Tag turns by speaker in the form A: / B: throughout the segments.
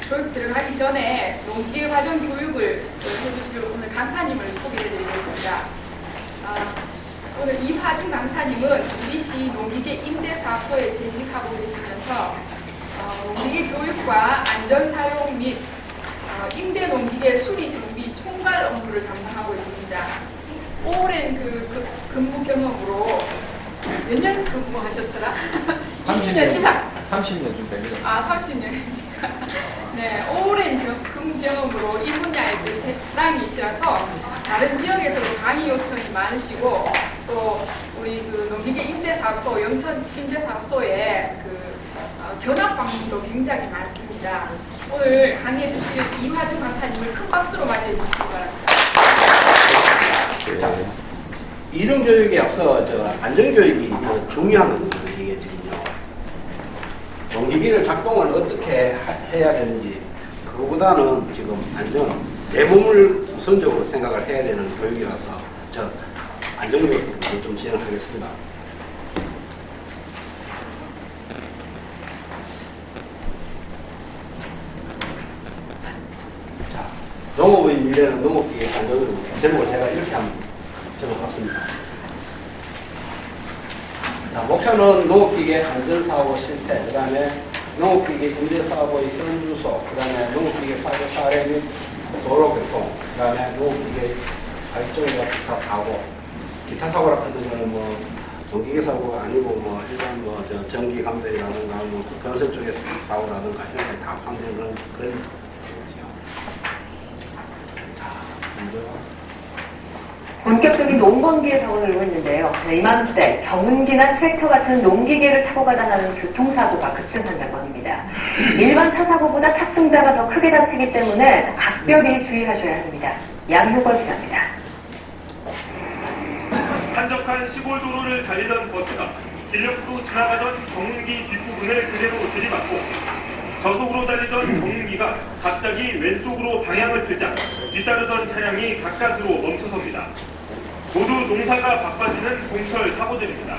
A: 교육 들어가기 전에 농기계 과정 교육을 해주실 오늘 강사님을 소개해드리겠습니다. 오늘 이화중 강사님은 UBC 농기계 임대사업소에 재직하고 계시면서 농기계 교육과 안전사용 및 임대 농기계 수리 정비 총괄 업무를 담당하고 있습니다. 오랜 그 근무 경험으로 몇 년 근무하셨더라? 20년 이상?
B: 30년 좀 됩니다.
A: 30년. 네, 오랜 근무 경험으로 이 분야의 베테랑이시라서 다른 지역에서도 강의 요청이 많으시고 또 우리 그 농기계 임대사업소, 영천 임대사업소에 견학 방문도 굉장히 많습니다. 오늘 강의해 주실 이화중 강사님을 큰 박수로 맞이해 주시기 바랍니다.
C: 이론교육에 앞서 안전교육이 더 중요한 겁니다. 이게 지금요. 농기계를 작동을 어떻게 해야 되는지 그거보다는 지금 안전, 내 몸을 우선적으로 생각을 해야 되는 교육이라서 안전교육부터 좀 진행하겠습니다. 자, 농업의 미래는 농업기계 안전교육입니다. 제목을 제가 이렇게 한번 적어봤습니다. 자, 목표는 농업기계 안전사고 실태, 그 다음에 농업기계 임대사고의 현주소, 그 다음에 농업기계 사고 사례 및 도로교통, 그 다음에 농업기계 발전과 기타 사고. 기타 사고라 하는 거는 농기계 사고가 아니고 일반 전기 감도이라든가 건설 쪽의 사고라든가 이런 게 다 포함되는 그런 거거든요. 자, 먼저.
D: 본격적인 농번기에 접어들고 있는데요. 이맘때 경운기나 트랙터 같은 농기계를 타고 가다 나는 교통사고가 급증한다고 합니다. 일반 차 사고보다 탑승자가 더 크게 다치기 때문에 더 각별히 주의하셔야 합니다. 양효걸 기자입니다.
E: 한적한 시골 도로를 달리던 버스가 길옆으로 지나가던 경운기 뒷부분을 그대로 들이받고 저속으로 달리던 경운기가 갑자기 왼쪽으로 방향을 틀자 뒤따르던 차량이 가까스로 멈춰섭니다. 모두 농사가 바빠지는 공철 사고들입니다.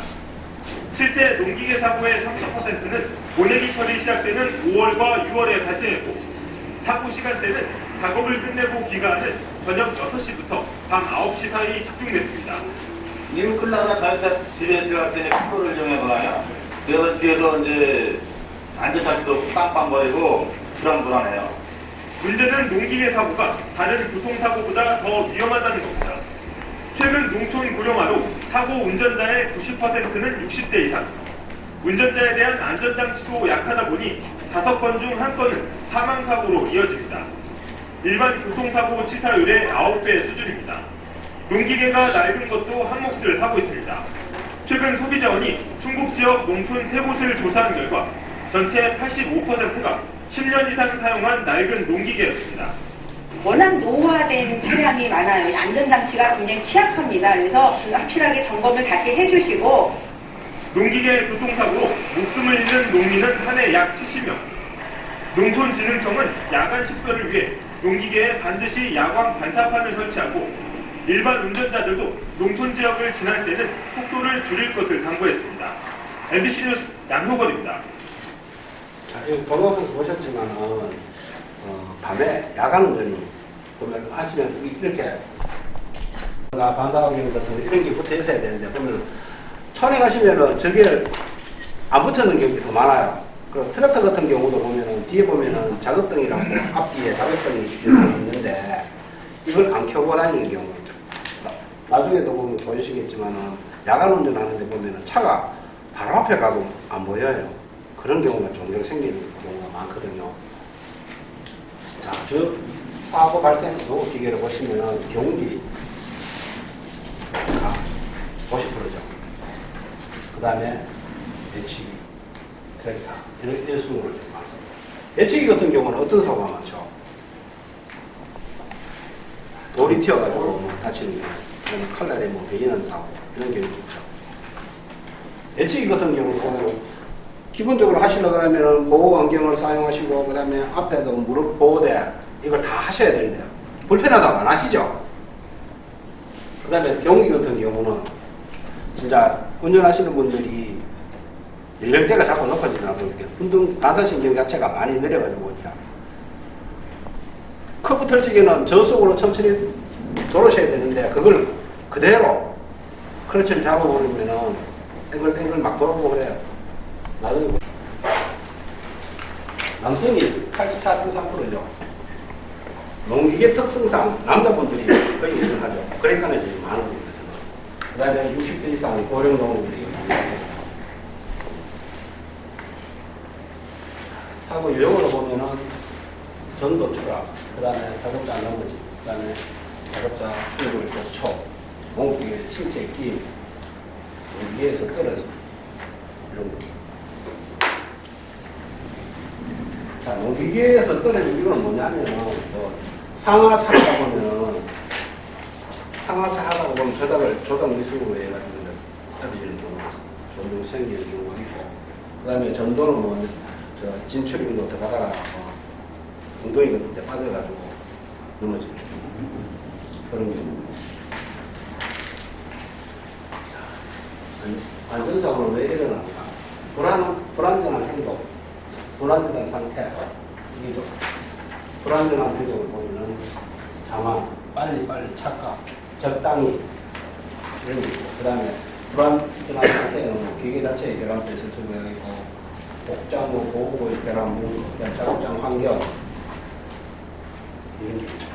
E: 실제 농기계 사고의 30%는 모내기철이 시작되는 5월과 6월에 발생했고 사고 시간대는 작업을 끝내고 귀가하는 저녁 6시부터 밤 9시 사이 집중됐습니다.
F: 일 끝나서 자기가 집에 들어갈 때는 킥보를 이용해보나요? 그래서 뒤에서 이제 안전장치도 없고 깜빵거리고 불안해요.
E: 문제는 농기계 사고가 다른 교통사고보다 더 위험하다는 겁니다. 최근 농촌 고령화로 사고 운전자의 90%는 60대 이상, 운전자에 대한 안전장치도 약하다 보니 5건 중 1건은 사망사고로 이어집니다. 일반 교통사고 치사율의 9배 수준입니다. 농기계가 낡은 것도 한몫을 하고 있습니다. 최근 소비자원이 충북 지역 농촌 3곳을 조사한 결과 전체 85%가 10년 이상 사용한 낡은 농기계였습니다.
G: 워낙 노후화된 차량이 많아요. 안전장치가 굉장히 취약합니다. 그래서 확실하게 점검을 다시 해주시고
E: 농기계 교통사고로 목숨을 잃는 농민은 한 해 약 70명. 농촌진흥청은 야간 식별을 위해 농기계에 반드시 야광 반사판을 설치하고 일반 운전자들도 농촌 지역을 지날 때는 속도를 줄일 것을 당부했습니다. MBC 뉴스 양효걸입니다.
C: 자, 여기 동영상에서 보셨지만은 밤에 야간 운전이 보면 아시면 이렇게 반사광 같은 이런 게 붙어 있어야 되는데 보면 촌에 가시면은 저게 안 붙었는 경우가 더 많아요. 그리고 트랙터 같은 경우도 보면은 뒤에 보면은 작업등이라고 앞뒤에 작업등이 있는데 이걸 안 켜고 다니는 경우가 있죠. 나중에도 보면 보시겠지만은 야간 운전하는데 보면은 차가 바로 앞에 가도 안 보여요. 그런 경우가 종종 생기는 경우가 많거든요. 자, 저 사고 발생 농업기계를 보시면은 경운기 50%죠. 그 다음에 예치기, 트랙터 이런 순으로 많습니다. 예치기 같은 경우는 어떤 사고가 많죠? 돌이 튀어가지고 다치는 경우, 칼날에 베이는 사고 이런 경우가 있죠. 예치기 같은 경우는 기본적으로 하시려고 하면 보호 안경을 사용하시고 그 다음에 앞에도 무릎 보호대 이걸 다 하셔야 되는데요. 불편하다고 안 하시죠? 그 다음에 경운기 같은 경우는 진짜 운전하시는 분들이 연령대가 자꾸 높아지다 보니까 운동 반사신경 자체가 많이 내려가지고 커브 털치기는 저속으로 천천히 돌으셔야 되는데 그걸 그대로 클러치를 잡아버리면은 앵글 막 돌아보고 그래요. 나중에 남성이 84.3%죠. 농기계 특성상 남자분들이 거의 우선하죠. 그러니까 지금 많은 분들에서. 그 다음에 60대 이상 고령 농업들이 사고 유형으로 보면은 전도 추락, 그 다음에 작업자 안 나머지, 그 다음에 작업자 충돌 초, 농기계 신체 끼임, 위에서 떨어짐, 이런 거. 자, 농기계에서 떨어진 이유는 뭐냐면은, 상하차 하다 보면은, 상하차 하다 보면 조작 미술로 해가지고 떨어지는 경우가 종종 생기는 경우가 있고, 그 다음에 전도는 뭐, 진출입도 들어가다가, 엉덩이 같은 데 빠져가지고 넘어지는 그런 경우. 안전사고는 왜 일어납니까? 불안정한 행동, 불안정한 상태, 이게 좀 불안정한 행동을 보면은 자만, 빨리 착각, 적당히 이런 게 있고, 그 다음에 불안정한 상태는 기계 자체의 결함도 있을 수가 있고, 복장, 보호구의 결함, 작업장 환경 이런 게 있죠.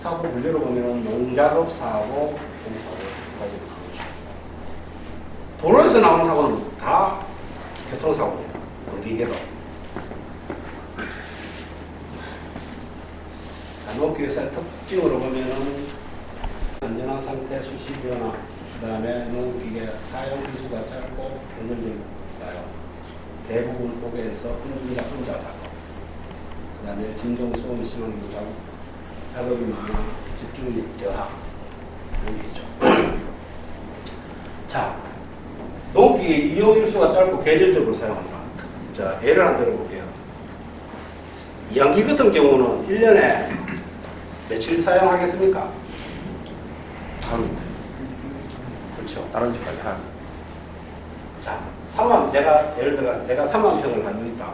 C: 사고 분류로 보면은 농작업 사고, 공사고 도로에서 나오는 사고는 다 교통사고예요. 기계로. 농기계사의 특징으로 보면은 안전한 상태, 수시 변화, 그 다음에 농기계 사용 기수가 짧고 경륜적 사용, 대부분 고개에서 운전자 혼자 사고, 그 다음에 진정 소음이 심한 경우 작업이 많아 집중력 저하 이런 게 있죠. 자, 농기계 이용 일수가 짧고 계절적으로 사용한다. 자, 예를 하나 들어볼게요. 이항기 같은 경우는 1년에 며칠 사용하겠습니까? 그렇죠.
B: 다른 집까지 한.
C: 자, 예를 들어 제가 3만 평을 가지고 있다.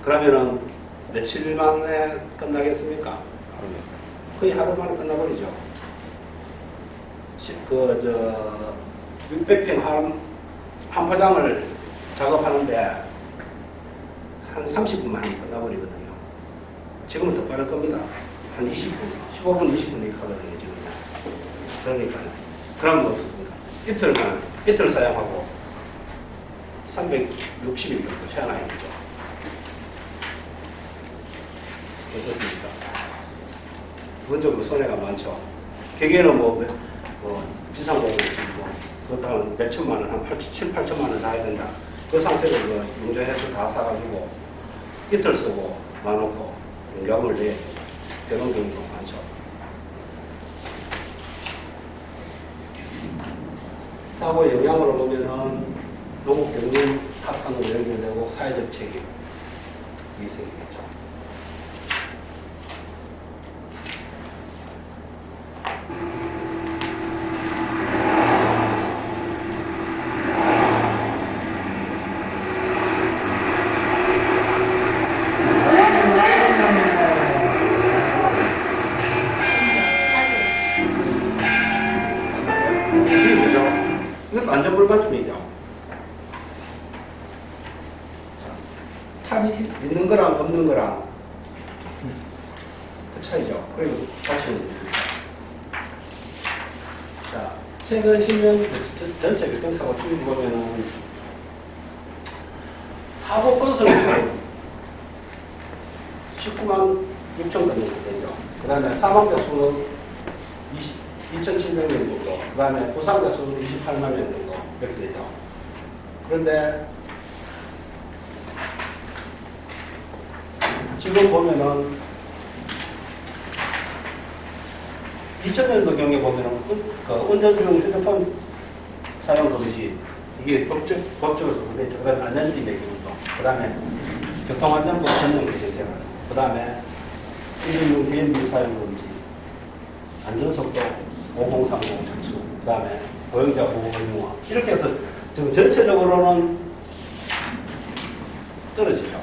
C: 그러면은 며칠 만에 끝나겠습니까? 거의 하루 만에 끝나버리죠. 600평 한 포장을 작업하는데 한 30분 만에 끝나버리거든요. 지금은 더 빠를 겁니다. 한 20분, 15분, 20분 이렇게 하거든요, 지금. 그러니까. 그럼 어떻습니까? 이틀 사용하고 360일 정도 세안해야 되죠. 어떻습니까? 기본적으로 손해가 많죠. 기계는 비싼 거고, 그것도 한 몇 천만 원, 한 7, 8천만 원 나야 된다. 그 상태로 용접해서 다 사가지고 이틀 쓰고 놔놓고 용감을 내야 되죠. 그런 경우도 많죠. 사고 영향으로 보면은 농업 경륜 파탄으로 연결되고 사회적 책임이 생기겠죠. 이게 뭐죠? 이것도 안전불감증이죠. 탑이 있는 거랑 없는 거랑 그 차이죠. 그리고 다시 자, 최근 10년 전체 교통사고 추이 보면은 사고 건수는 19만 6천 건 정도 되죠. 그 다음에 사망자 수는 2,700명 정도, 그 다음에 부상자 수는 28만 명 정도 이렇게 되죠. 그런데 지금 보면은 2000년도 경에 보면은 운전 중 휴대폰 사용 금지 이게 법적으로 그랬죠. 그 다음에 안전띠의 경우도, 그 다음에 교통안전법 전용 개정되고, 그 다음에 운전 중 DMB 사용 금지, 안전속도 5030 착수, 그 다음에 보행자 보호 의무화 이렇게 해서 지금 전체적으로는 떨어지죠.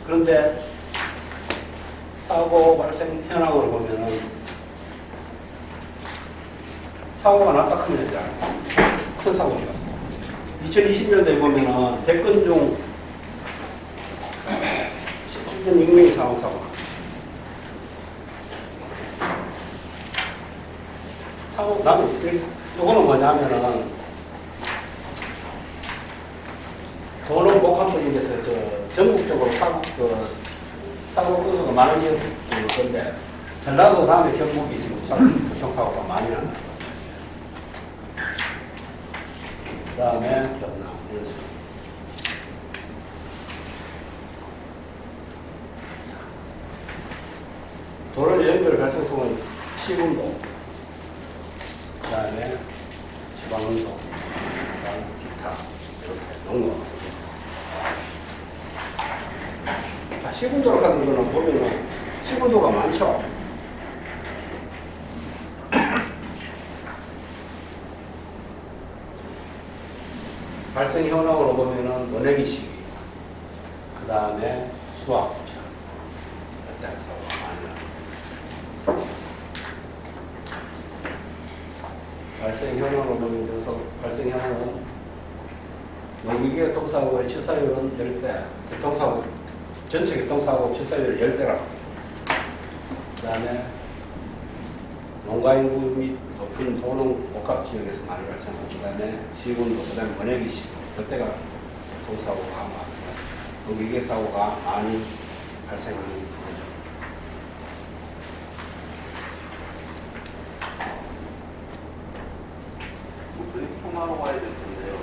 C: 그런데 사고 발생 현황을 보면은 사고가 났다 하면 이제 큰 사고입니다. 2020년도에 보면은 100건 중 17.6명이 사망사고. 나는 이거는 뭐냐면은 도로 복합적인 데서 전국적으로 사고 건수가 많은 지역일 건데 전라도 다음에 경북이 지금 교통사고가 많이 난다. 그 다음에 경남 이런 식으로. 도로 연결 발생성은 시군도, 그 다음에 지방운동, 그 다음에 기타 이렇게 농로. 자, 시군도로 가는 거는 보면은 시군도가 많죠. 발생 현황으로 보면은 원액이 시기, 그 다음에 수학부차, 이때 사고가 많이 납니다. 발생 현황으로 보면 발생 현황은 농기계 교통사고의 치사율은 10대, 교통사고 전체 교통사고 치사율 10대라고. 그 다음에 농가인구 및 높은 도농 복합 지역에서 많이 발생하고, 그 다음에 시군도, 그 다음에 번역이 시, 그때가 교통사고가 많습니다. 농기계 사고가 많이 발생하는 거죠.
B: 저희 통화로 가야 될 텐데요.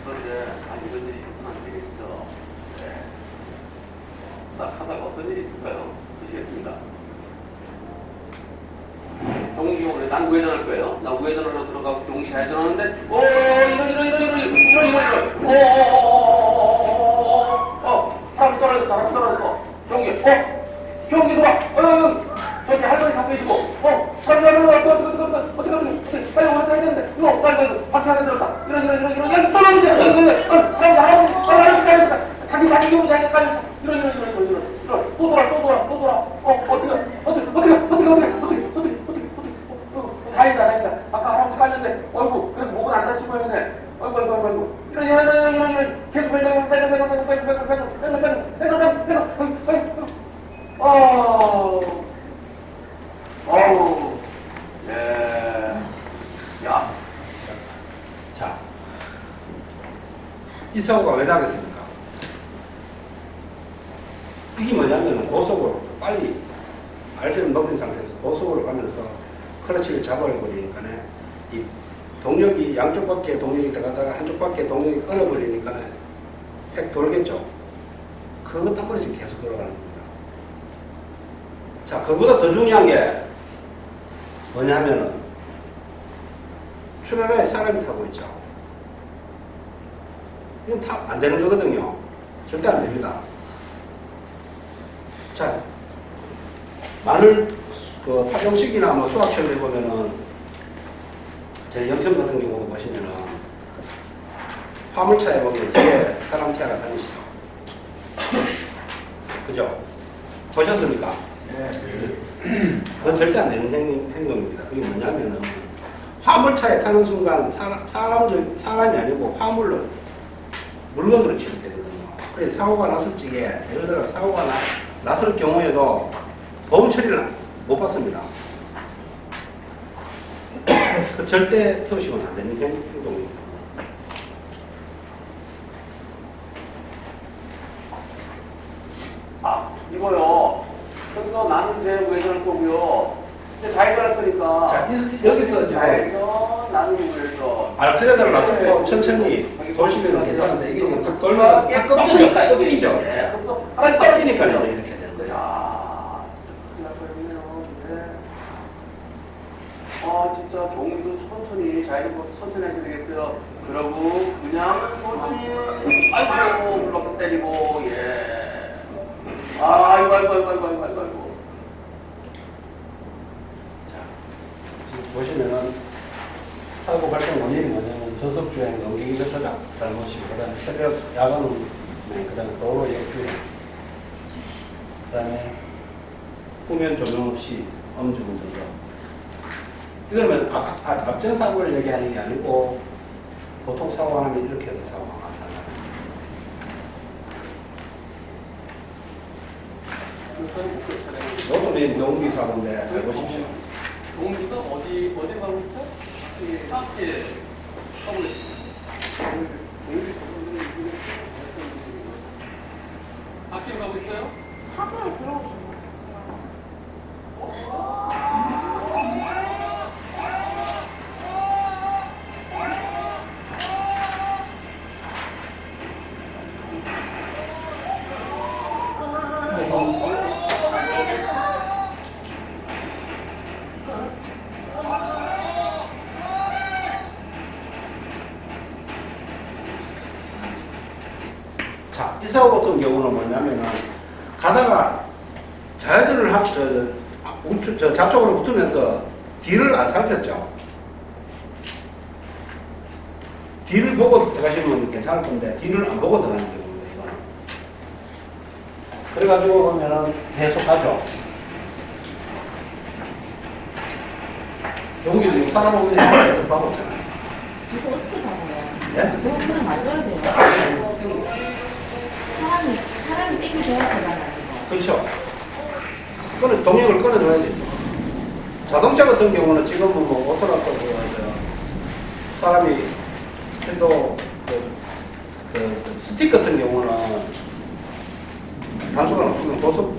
B: 그런데 이런 일이 있어서는 안 되겠죠. 네. 딱 하다가 어떤 일이 있을까요? 보시겠습니다. 정기용으로 난 우회전할 거예요. 나 우회전으로 들어가고 경기 잘 전하는데 이런 사람 떨어졌어. 경기 돌아. 저기 할머니 잡고 계시고 사람 어떻게 빨리 올라가야 되는데 이거 빨리 바퀴 안에 들었다. 이런 떨어지지. 할아버지 깔렸어. 자기 경우 자기가 깔렸어. 이런 또 돌아. 어떻게 다행이다. 아까 할아버지 깔렸는데 어이구 그래도 목은 안 다치고 있네. 어이구 이런 계속 네. 야.
C: 자, 이 사고가 왜 나겠습니까? 이게 뭐냐면 고속으로 빨리 RPM 높인 상태에서 고속으로 가면서 클러치를 잡아버리니까 이 동력이 양쪽 바퀴에 동력이 들어가다가 한쪽 바퀴에 동력이 끊어버리니까 획 돌겠죠. 그것 때문에 지금 계속 돌아가는 겁니다. 자, 그보다 더 중요한 게 뭐냐면은 출연하에 사람이 타고 있죠. 이건 안 되는 거거든요. 절대 안 됩니다. 자, 파종식이나 수학 시험에 보면은 제 영점 같은 경우도 보시면은 화물차에 보면 뒤에 사람 태아가 다니시죠. 그죠? 보셨습니까? 네. 그건 절대 안 되는 행동입니다. 그게 뭐냐면은 화물차에 타는 순간 사람이 아니고 화물로 물건으로 취급되거든요. 그래서 사고가 났을 적에 예를 들어 사고가 났을 경우에도 보험 처리를 못 받습니다. 그 절대 태우시면 안 되는 행동입니다.
B: 이거요. 여기서 나는 제 우회전할 거고요. 이제 좌회전할 거니까.
C: 자, 여기서
B: 좌회전, 나는 우회전.
C: 알트레드를 놔두고 천천히 돌시면 괜찮은데 이게 지금 탁 돌면 탁 꺾이죠.
B: 그래서
C: 탁 꺾이니까 이제 이렇게 되는 거예요.
B: 야, 진짜 큰일 날 뻔했네요. 네. 진짜 경기도 천천히 좌회전부터 천천히 하셔야 되겠어요. 그러고 그냥 천천히 아이고 물박사 때리고 아이고.
C: 자, 지금 보시면은 사고 발생 원인이 뭐냐면 저속 주행, 넘기기 조작 잘못이고, 그 다음에 새벽 야간, 그 다음에 도로 역주행, 그 다음에 후면 조명 없이 음주운전자. 이거는 앞전사고를 얘기하는 게 아니고 보통 사고하면 이렇게 해서 사고가 나타나요. 이것도 내 용기 사고인데 잘 보십시오.
B: 동기가 어디 가고 있죠? 앞에 하고 있습니다. 앞뒤로 가고 있어요?
G: 차도에 들어오신
C: 자, 이 사고 같은 경우는 뭐냐면은 가다가 좌회전을 좌쪽으로 붙으면서 뒤를 안 살폈죠. 뒤를 보고 들어가시면 괜찮을 건데 뒤를 안 보고 들어가는 경우입니다. 이거는. 그래가지고 보면은 계속 가죠. 경기도 사람 오면 계속 가고 있잖아요.
H: 저거 어떻게 잡아요?
C: 예?
H: 저거 그냥 만들어야 돼요. 사람이 땡겨줘야 되잖아요.
C: 그렇죠. 동력을 끊어줘야 되죠. 자동차 같은 경우는 지금은 뭐 오토라서 사람이 또 스틱 같은 경우는 단수가 높으면 고속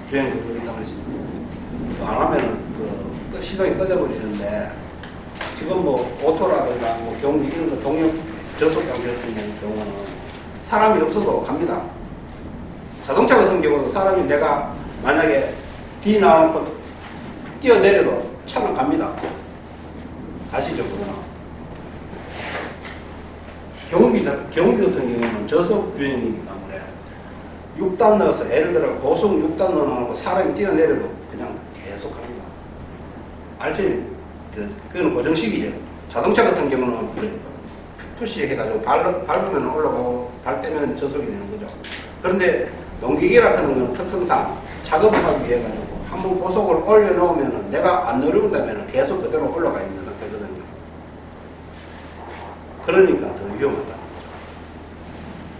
C: 주행 그거기 때문에 안 하면은 시동이 꺼져버리는데 지금 뭐 오토라든가 뭐 경기 이런 거 동력 저속 장비 같은 경우는 사람이 없어도 갑니다. 자동차 같은 경우도 사람이 내가 만약에 뒤 나오는 뛰어내려도 차는 갑니다. 아시죠? 그거는. 경운기 같은 경우는 저속 주행이기 때문에 6단 넣어서 예를 들어 고속 6단 넣어놓고 사람이 뛰어내려도 그냥 계속 갑니다. RPM, 그거는 고정식이죠. 자동차 같은 경우는 푸시 해가지고 밟으면 올라가고 발 떼면 저속이 되는 거죠. 그런데 농기계라 하는 건 특성상 작업을 하기 위해 가지고 한번 고속을 올려놓으면 내가 안 누른다면 계속 그대로 올라가 있는 상태거든요. 그러니까 더 위험하다.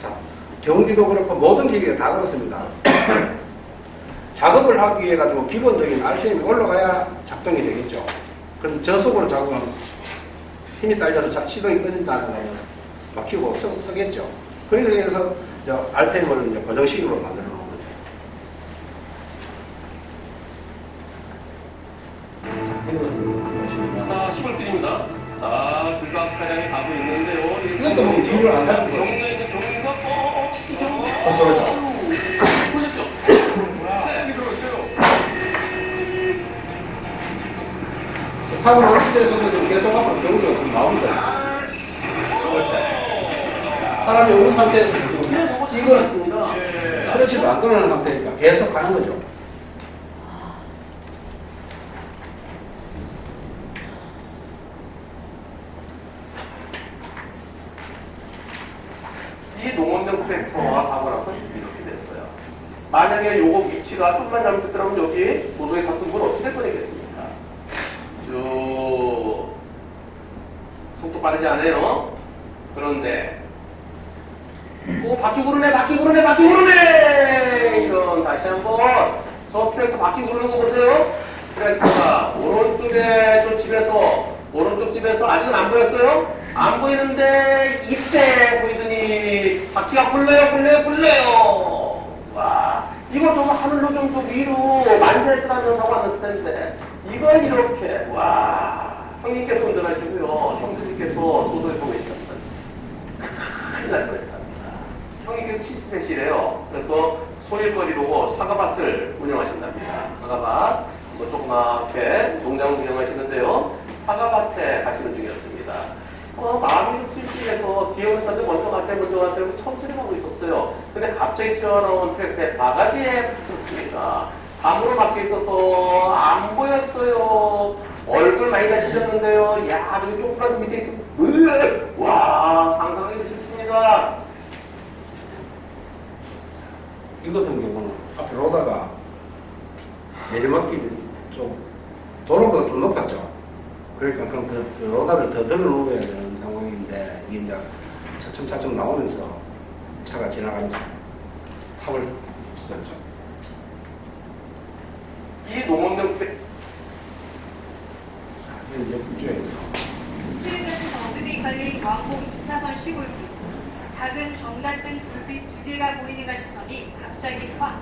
C: 자, 경기도 그렇고 모든 기계가 다 그렇습니다. 작업을 하기 위해 가지고 기본적인 RPM이 올라가야 작동이 되겠죠. 그런데 저속으로 작업하면 힘이 딸려서 시동이 끊어진다든가 막히고 서겠죠. 그래서 RPM을 이제 고정식으로 만들어 놓은 거죠.
B: 자, 10월 드립니다. 자, 불박 차량이 가고 있는데요.
C: 이것도 뭐 뒤를 안 살피죠.
B: 경로에 있는 경로가 보셨죠? 네, 들어오세요.
C: 사고 났을 때에서도 계속 앞으로 경우가 좀 나옵니다. 사람이 오는 상태에서 지금 이걸
B: 있습니다.
C: 크러치를 안 끊어내는 상태니까 계속 가는 거죠.
B: 이 농원병 트랙터와 사고 나서 이렇게 됐어요. 만약에 요거 위치가 좀만 잘못됐더라면 여기 도로에 닿은 건 어떻게 될 뻔했겠습니까? 속도 빠르지 않아요? 그런데 바퀴 구르네 이런 다시 한번 저 트랙터 바퀴 구르는 거 보세요. 트랙터가 오른쪽 집에서 아직은 안 보였어요? 안 보이는데 이때 보이더니 바퀴가 굴러요. 와, 이거 좀 하늘로 좀 위로 만세했더라면 사고 안 났을 텐데 이건 이렇게 와, 형님께서 운전하시고요, 형수님께서 도서에 보고 계시답니다. 큰일 날 뻔했답니다. 형님께서 70cm래요. 그래서 소일거리로 사과밭을 운영하신답니다. 사과밭, 뭐 조그맣게 농장을 운영하시는데요. 사과밭에 가시는 중이었습니다. 마음이 좀 찔찔해서 뒤에 오는 차들 먼저 가세요. 천천히 가고 있었어요. 근데 갑자기 튀어나온 트랙터에 바가지에 붙었습니다. 담으로 박혀 있어서 안 보였어요. 얼굴 많이 다치셨는데요. 야, 저기 조그만 밑에 있으면 상상력이 싫습니다.
C: 이 같은 경우는 앞에 로다가 내리막길이 좀 도로보다 좀 높았죠. 그러니까 그럼 그 로다를 더 들어 놓아야 되는 상황인데 이게 이제 차츰차츰 나오면서 차가 지나가면서 탑을 쳤죠.
B: 이 농업용
C: 이제 옆쪽에서
I: 최근 어둠이 걸린 왕복 2차선 시골길. 작은 정단층 불빛 2개가 보이는가 싶더니 갑자기 확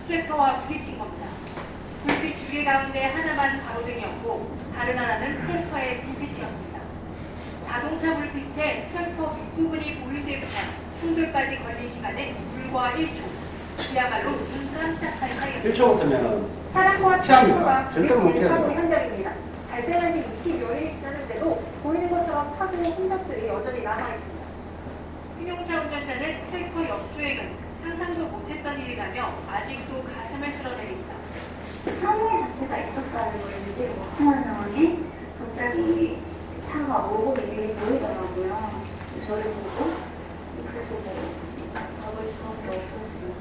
I: 트랙터와 부딪힌 겁니다. 불빛 2개 가운데 하나만 가로등이었고 다른 하나는 트랙터의 불빛이었습니다. 자동차 불빛에 트랙터 윗부분이 보일 때 그냥 충돌까지 걸린 시간은 불과 1초. 그야말로 눈 깜짝할 사이였습니다.
C: 1초 같으면은
I: 차량과
C: 피합니다.
I: 트랙터가
C: 절대로 못
I: 부딪히는 사고
C: 피하죠.
I: 현장입니다. 발생한 지 20여일이 지났는데도 보이는 것처럼 사고의 흔적들이 여전히 남아있습니다. 승용차 운전자는 트랙터 옆주행은 상상도 못했던 일이라며 아직도 가슴을 쓸어내립니다.
J: 사고 자체가 있었다는 걸 인지를 못하는 상황에 갑자기 차가 오고 이게 보이더라고요. 저를 보고 그래서 가볼 수밖에 없었어요.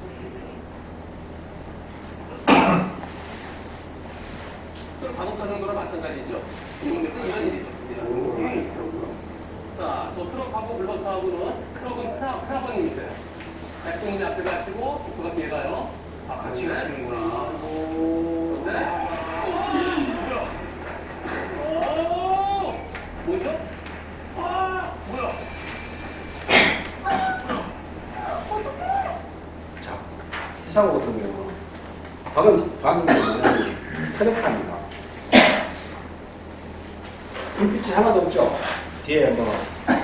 B: 자동차 정도랑 마찬가지죠. 이런 일이 있었습니다. 자, 저 트럭하고 물건차하고는 트럭은 크라버님이세요. 백동님 앞에 가시고 조커가 뒤에 가요. 아, 같이 가시는구나. 네. 뭐야? 뭐죠? 아, 뭐야?
C: 자, 이 사고 같은 경우는 방금 전에 트랙터입니다. 불빛이 하나도 없죠. 뒤에 뭐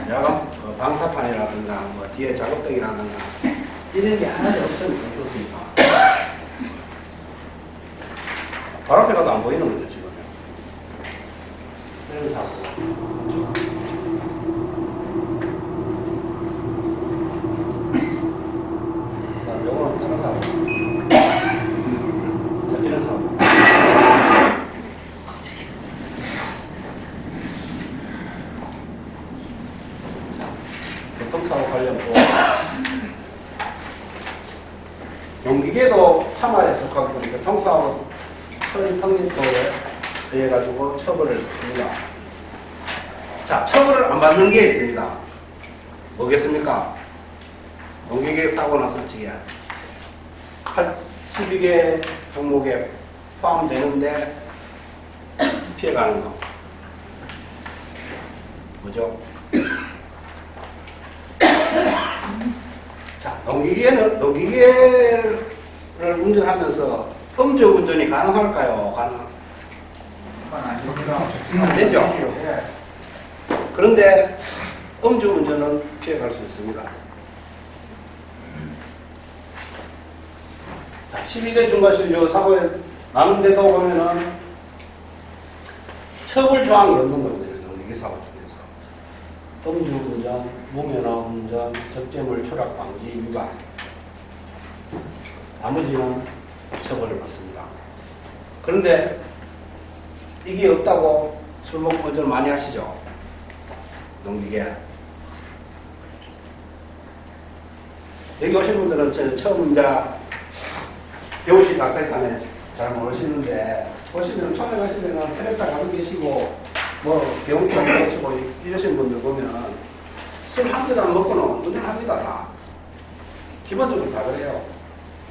C: 야간 방사판이라든가 뭐 뒤에 작업등이라든가 이런 게 하나도 없습니까? 바로 앞에 가도 안 보이는 거죠 지금. 이런 사고. 그다음 요거는 다른 사고. 자, 이런 사고. 교통사고 관련도 용기계도 참화에 속하고 교통사고 처리 특례법에 의해 가지고 처벌을 했습니다. 자, 처벌을 안 받는 게 있습니다. 뭐겠습니까? 용기계 사고 났을 적에 12개 종목에 포함되는데 피해가는 거 뭐죠? 자, 농기계를 운전하면서 음주운전이 가능할까요? 안 되죠? 그런데 음주운전은 피해갈 수 있습니다. 자, 12대 중과실료 사고에 나는데도 보면은 처벌조항이 없는 거거든요. 농기계 사고 중에서. 음주운전, 무면허운전, 적재물 추락 방지 위반. 나머지는 처벌을 받습니다. 그런데 이게 없다고 술 먹고 운전 많이 하시죠? 농기계. 여기 오신 분들은 저는 처음 이제 배우시 닥터간에 잘 모르시는데 보시면 처음에 가시면 트랙터 가고 계시고 뭐 배우기 가고 계시고 이러신 분들 보면 술 한 잔 안 먹고는 운전합니다. 다. 기본적으로 다 그래요.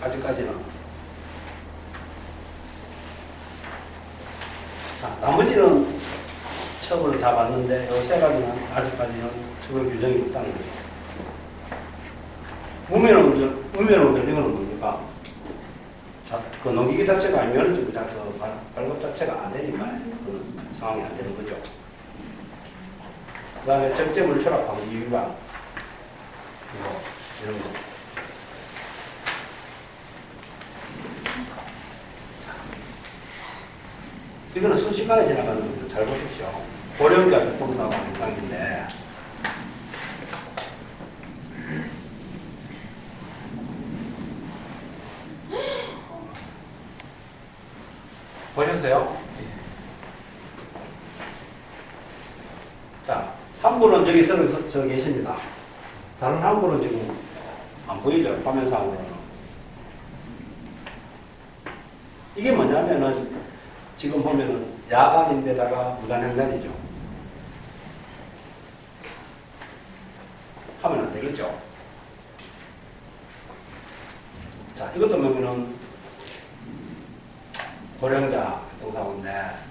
C: 아직까지는. 자, 나머지는 처벌을 다 받는데 요 세 가지는 아직까지는 처벌 규정이 없다는 거죠. 무면허운전 이거는 뭡니까? 자, 그 농기계 자체가 아니면 좀 발급 자체가 안 되니까 그런 상황이 안 되는 거죠. 그 다음에 적재물 추락 방지 위반 이런 거. 이거는 순식간에 지나가는 겁니다. 잘 보십시오. 고령자 교통사고 현상인데 보셨어요? 자, 한 분은 저기 서 계십니다. 다른 항구는 지금 안 보이죠? 화면상으로는. 이게 뭐냐면은 지금 보면은 야간인데다가 무단횡단이죠. 하면 안 되겠죠? 자, 이것도 보면은 고령자 교통사고인데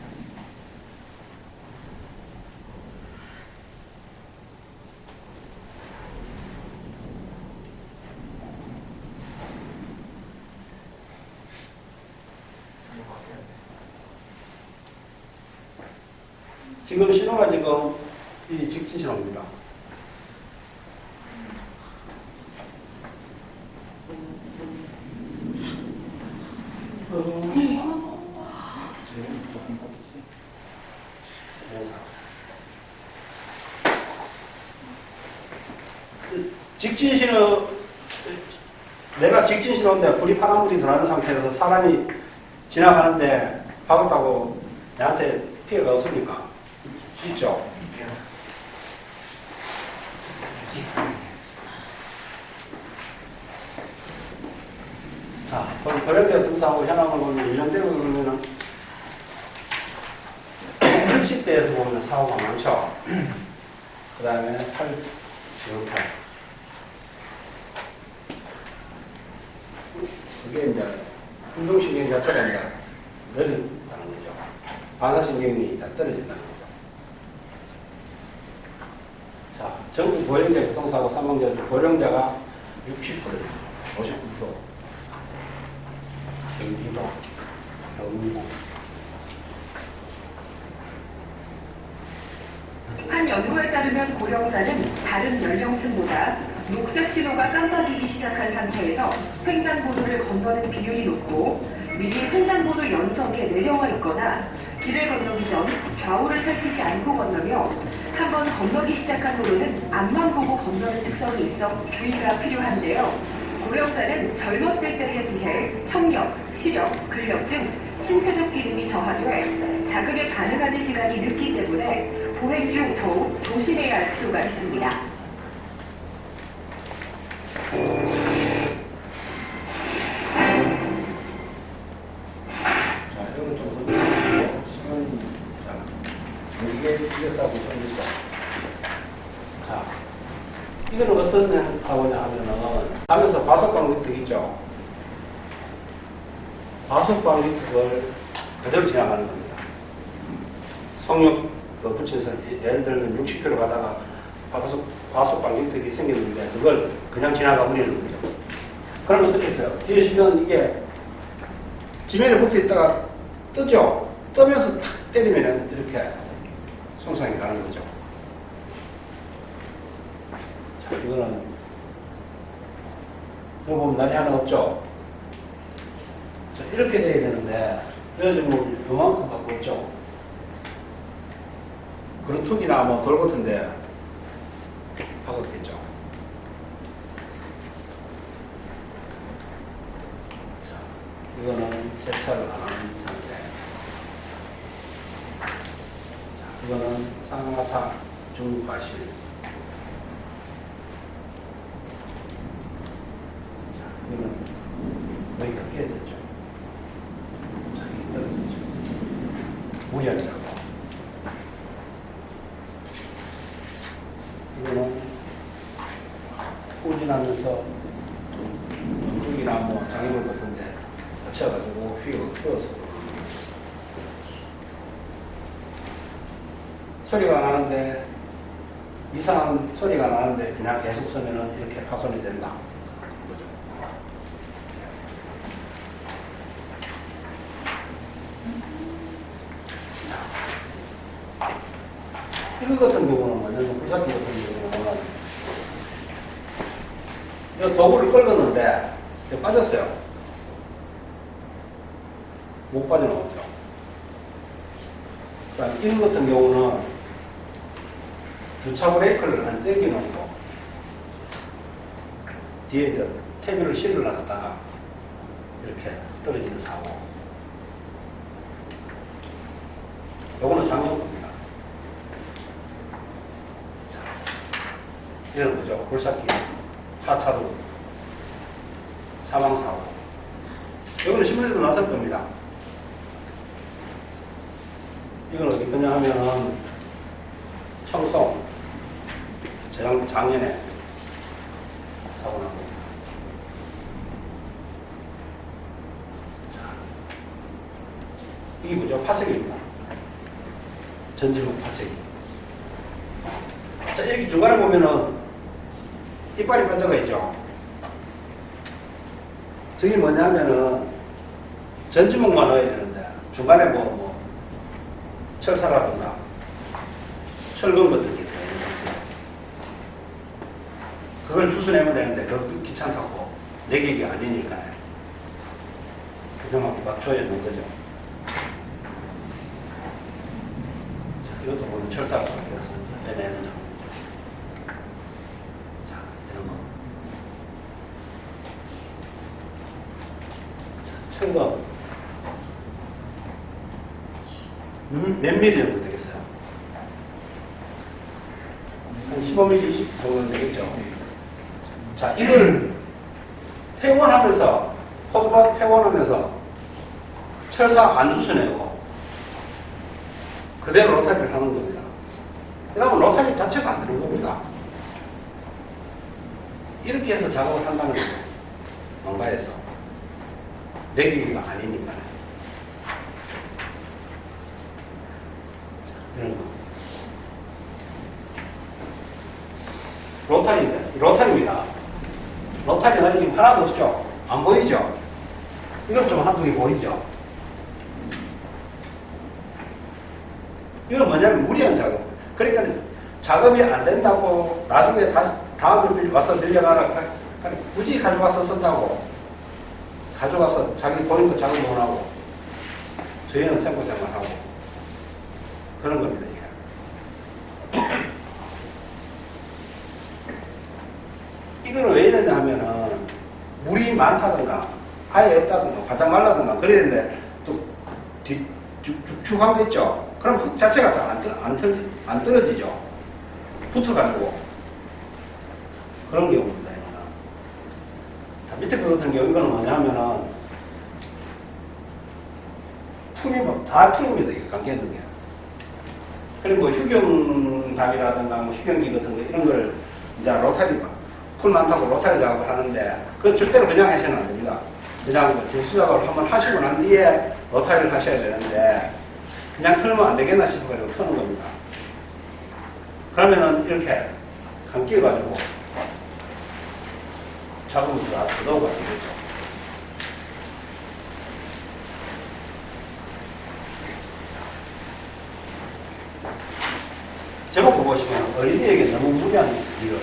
C: 지금 신호가 지금 이 직진 신호입니다. 직진 신호, 내가 직진 신호인데 불이 파란불이 들어가는 상태에서 사람이 지나가는데 박았다고 내한테 피해가 없습니까? 있죠? 자, 고령자 등사하고 현황을 보면 1년대로 그러면은 60대에서 보면 사고가 많죠. 그 다음에 8, 8. 그게 이제 운동신경 자체가 이제 늘어진다는 거죠. 반사신경이 다 떨어진다는 거죠. 자, 전국 고령자 교통사고 사망자 중 고령자가 60%, 59%. 경기도, 경북.
D: 한 연구에 따르면 고령자는 다른 연령층보다 녹색 신호가 깜빡이기 시작한 상태에서 횡단보도를 건너는 비율이 높고 미리 횡단보도 연석에 내려와 있거나 길을 건너기 전 좌우를 살피지 않고 건너며 한번 건너기 시작한 도로는 앞만 보고 건너는 특성이 있어 주의가 필요한데요. 고령자는 젊었을 때에 비해 청력, 시력, 근력 등 신체적 기능이 저하돼 자극에 반응하는 시간이 늦기 때문에 보행 중 더욱 조심해야 할 필요가 있습니다.
C: 자, 이거는 좀 보여주시고, 시간이, 자, 이게 싸고 있죠. 자, 이거는 어떤 사고냐 하면은, 하면서 과속방지턱 있죠. 과속방지턱을 그대로 지나가는 겁니다. 속력 붙여서 예를 들면 60km 가다가 과속방지턱이 생겼는데 그걸 그냥 지나가 버리는 거죠. 그럼 어떻게 했어요? 뒤에 시면 이게 지면에 붙어 있다가 뜨죠? 뜨면서 탁 때리면 이렇게 손상이 가는 거죠. 자, 이거는 여기 보면 날이 하나 없죠? 자, 이렇게 돼야 되는데 요즘 뭐 요만큼 갖고 있죠? 그런 툭이나 뭐 돌 같은데 박았겠죠. 자, 이거는 세차를 안 하는 상태. 자, 이거는 상하차 중과실. 자, 이거는 여기가 깨졌죠. 자, 이게 떨어졌죠. 무리하게 이거는 후진하면서 눈이나 뭐 장애물 같은데 다쳐가지고 휘어서 소리가 나는데 이상한 소리가 나는데 그냥 계속 서면은 이렇게 파손이 된다. 그죠? 이거 같은 경우는 뭐냐면 불삭기 같은 경우는 이 도구를 끌었는데 빠졌어요. 못 빠져나오죠. 그러니까 이거 같은 경우는 주차 브레이크를 한 땡겨놓고 뒤에 이제 태비를 실을 나갔다가 이렇게 떨어지는 사고. 요거는 작년 겁니다. 이런 거죠. 굴삭기, 하차도, 사망사고. 이거는 신문에도 나설 겁니다. 이건 어디 그냥 하면은 청송, 작년에 사고 나고. 자, 이게 뭐죠? 파쇄기입니다. 전지목 파쇄기. 자, 이렇게 중간에 보면은 이빨이 빠져가 있죠. 저게 뭐냐면은 전지목만 넣어야 되는데 중간에 뭐 철사라든가 철근 같은 게 있어요. 그걸 주워내면 되는데 그거 귀찮다고 내객이 아니니까요. 그냥 막 줘야 되는 거죠. 자, 이것도 보면 철사가 들어서 빼내는 점. 자, 이런 거. 자, 철거. 몇 미리 정도 되겠어요? 한 15mm, 20 정도 되겠죠? 자, 이걸 폐원하면서, 포도밭 폐원하면서 철사 안 주워내고 그대로 로타리를 하는 겁니다. 그러면 로타리 자체가 안 되는 겁니다. 이렇게 해서 작업을 한다는 거죠. 농가에서. 내기기가 아니니까요. 이런 거. 로타리입니다. 로타리 날이 지금 하나도 없죠? 안 보이죠? 이건 좀 한두 개 보이죠? 이건 뭐냐면 무리한 작업. 그러니까 작업이 안 된다고 나중에 다음에 와서 빌려가라. 굳이 가져가서 쓴다고. 가져가서 자기 본인도 작업 못 하고 저희는 생고생만 하고 그런 겁니다. 이거는 왜 이러냐 하면은 물이 많다든가 아예 없다든가 바짝 말라든가 그래야 되는데 또 축축한 거 있죠. 그럼 흙 자체가 안 떨어지죠. 붙어가지고 그런 경우입니다. 자, 밑에 거 같은 경우 이거는 뭐냐 하면은 풀이 다 풀입니다. 이게 감기는 게. 그리고 뭐 휴경답이라든가 뭐 휴경기 같은 거 이런 걸 이제 로타리 풀 많다고 로타리 작업을 하는데 그건 절대로 그냥 하셔는 안 됩니다. 그냥 뭐 제수 작업을 한번 하시고 난 뒤에 로타리를 하셔야 되는데 그냥 틀면 안 되겠나 싶어가지고 트는 겁니다. 그러면은 이렇게 감기가지고 작업을 다 더더욱 안 되죠. 제목 보시면 어린이에게 너무 무리한 일을.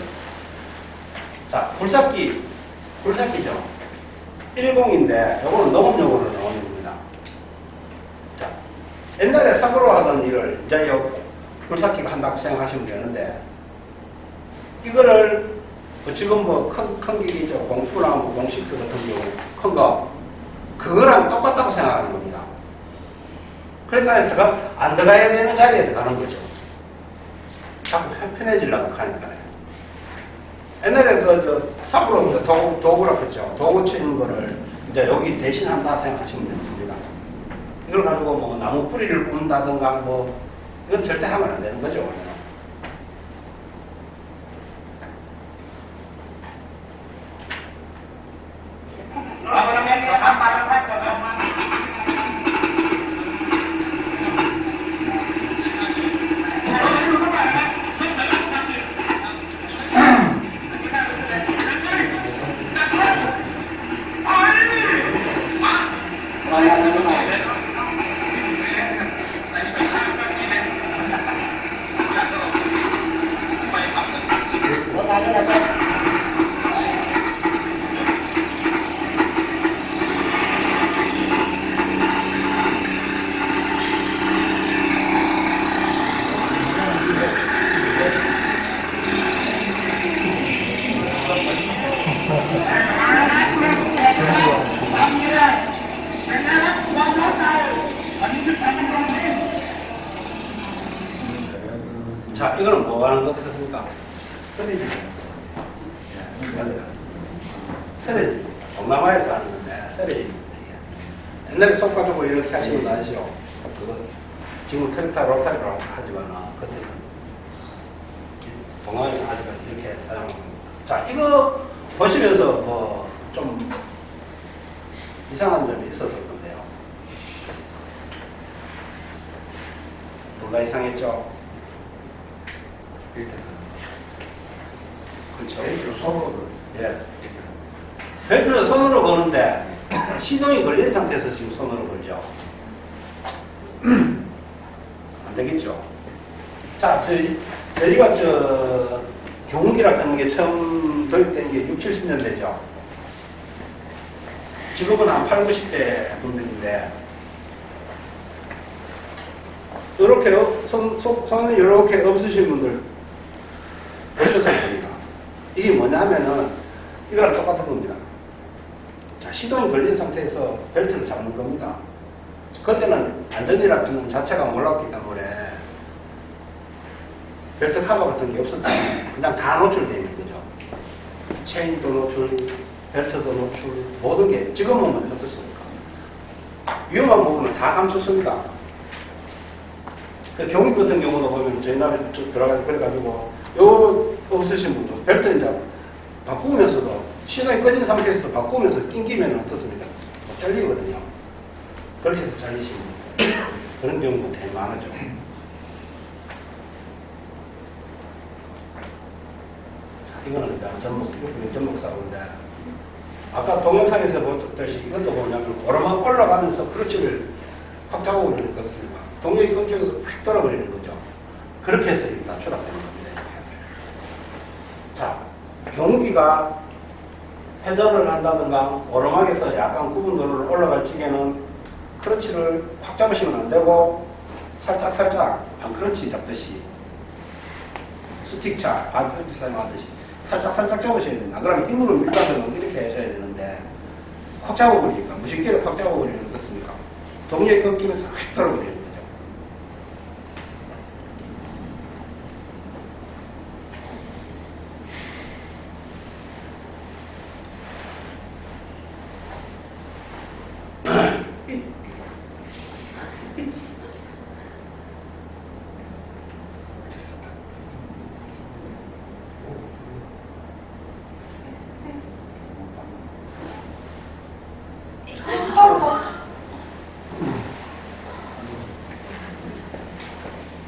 C: 자, 굴삭기죠. 10인데 요거는 농업용으로 나오는 겁니다. 자, 옛날에 사고로 하던 일을 이제 굴삭기가 한다고 생각하시면 되는데 이거를 지금 뭐 큰 기기죠. 공투나 뭐 공식스 같은 경우 큰 거 그거랑 똑같다고 생각하는 겁니다. 그러니까 안 들어가야 되는 자리에 들어가는 거죠. 자꾸 편해지려고 하니까요. 옛날에 삽으로 도구라 했죠. 도구 치는 거를 이제 여기 대신한다 생각하시면 됩니다. 이걸 가지고 뭐 나무 뿌리를 꾼다든가 뭐 이건 절대 하면 안 되는 거죠. 자, 이거는 뭐 하는 것 같습니까? 서리지. 예, 맞아요. 서리지. 동남아에서 하는 건데, 서리지. 옛날에 속 가지고 이렇게 하시는 거 아시죠? 그거, 지금 트랙터 로타리로 하지만, 그때는 동남아에서 아직은 이렇게 사용합니다. 자, 이거 보시면서 뭐, 좀 이상한 점이 있었을 건데요. 뭐가 이상했죠? 그렇죠. 손으로. 예. 벨트를 손으로 거는데 시동이 걸린 상태에서 지금 손으로 걸죠. 안 되겠죠. 자, 저희가 경운기라는 게 처음 도입된 게 60, 70년대죠. 지금은 한 8, 90대 분들인데, 이렇게, 손이 이렇게 없으신 분들 보셨을 겁니다. 이게 뭐냐 하면은, 이거랑 똑같은 겁니다. 자, 시동이 걸린 상태에서 벨트를 잡는 겁니다. 그때는 안전이라는 자체가 몰랐기 때문에, 벨트 커버 같은 게 없었기 때문에, 그냥 다 노출되어 있는 거죠. 체인도 노출, 벨트도 노출, 모든 게 지금은 어떻습니까? 위험한 부분을 다 감췄습니다. 그 경위 같은 경우도 보면 저희 나라에 들어가지고 그래가지고 요 없으신 분도 벨트 이제 바꾸면서도 시동이 꺼진 상태에서도 바꾸면서 낑기면 어떻습니까? 잘리거든요. 그렇게 해서 잘리시는 그런 경우가 되게 많았죠. 이거는 일단 전목 사고인데, 아까 동영상에서 보셨듯이 이것도 뭐냐면, 오르막 올라가면서 크러치를 확 잡아버리는 것입니다. 동력이 끊겨서 확 돌아버리는 거죠. 그렇게 해서 이게 다 추락되는 겁니다. 자, 경운기가 회전을 한다든가, 오르막에서 약간 구분 도로를 올라갈 적에는 크러치를 확 잡으시면 안 되고, 살짝 반 크러치 잡듯이, 스틱차, 반 크러치 사용하듯이, 살짝 잡으셔야 된다. 그러면 힘으로 밀가서는 이렇게 하셔야 되는데, 확 잡아버리니까, 무심결에 확 잡아버리는 거 어떻습니까? 동력이 꺾이면서 확 돌아버리는 거죠.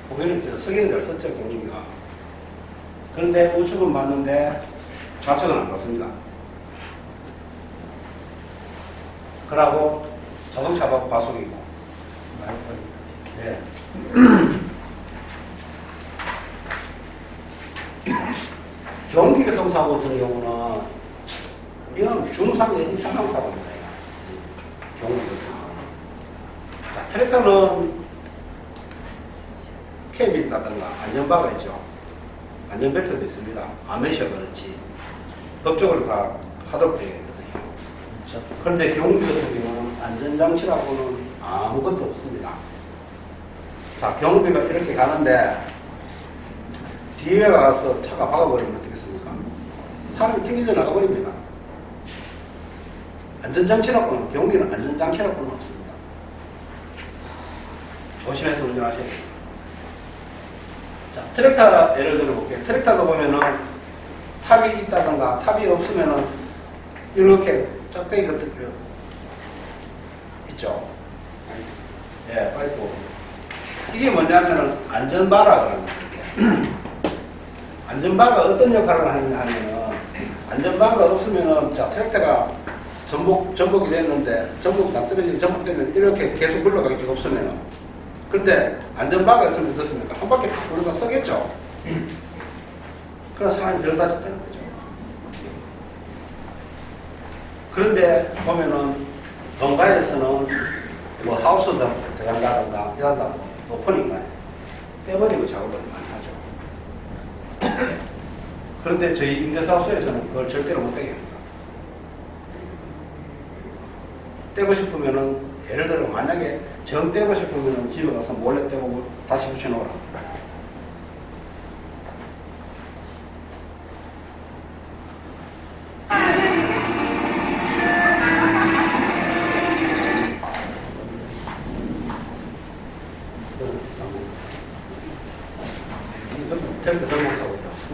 C: 보기는 석연이 잘 썼죠, 경운기가. 그런데 우측은 맞는데 좌측은 안 맞습니다. 그러고 자동차가 과속이고. 네. 경운기 교통사고 같은 경우는 우리는 중상 내지 사망사고입니다. 경운기 교통사고. 자, 트랙터는 캡이 있다든가 안전바가 있죠. 안전벨트도 있습니다. 안 매셔 그렇지. 법적으로 다 하도록 되어 있거든요. 그런데 경운기 같은 경우는 안전장치라고는 아무것도 없습니다. 자, 경운기가 이렇게 가는데 뒤에 가서 차가 박아버리면 어떻겠습니까? 사람이 튕겨져 나가버립니다. 안전장치라고는, 경운기는 안전장치라고는 없습니다. 조심해서 운전하셔야 됩니다. 자, 트랙터 예를 들어 볼게요. 트랙터도 보면은 탑이 있다던가 탑이 없으면은 이렇게 짝대기 같은 거 있죠. 예, 파이프. 이게 뭐냐면은 안전바라 그러는 거예요. 안전바가 어떤 역할을 하냐면은, 안전바가 없으면은, 자, 트랙터가 전복이 됐는데, 전복 다 떨어지고 전복되면 이렇게 계속 굴러가겠죠, 없으면은. 근데 안전바가 있으면 어떻습니까? 한 바퀴 탁 돌고 쏘겠죠? 그럼 사람이 덜 다쳤다는 거죠. 그런데 보면은 농가에서는 뭐 하우스 들어간다든가 이런다고 높으니까 떼버리고 작업을 많이 하죠. 그런데 저희 임대사업소에서는 그걸 절대로 못하게 합니다. 떼고 싶으면은, 예를 들어 만약에 정 떼고 싶으면 집에 가서 몰래 떼고 다시 붙여놓으라.